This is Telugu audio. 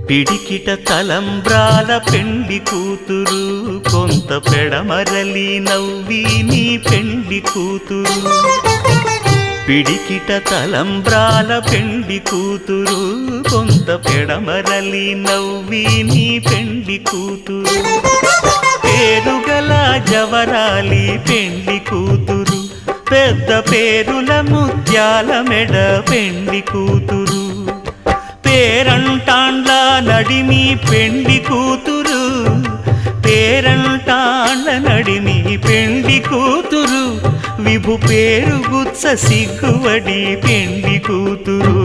పిడికిట తలంబ్రాల పెండి కూతురు కొంత పెడమరలి నవ్వి నీ పెండి కూతురు పిడికిట తలంబ్రాల పెండి కూతురు కొంత పెడమరలి నవ్వి నీ పెండి కూతురు పేరుగల జవరాలి పెండి కూతురు పెద్ద పేరుల ముత్యాల మెడ పెండి కూతురు పేరంటాండ్ల నడిమి పెండి కూతురు పేరంటాండ్ల నడిమి పెండి కూతురు విభు పేరు గుత్స సిగ్గువడి పెండి కూతురు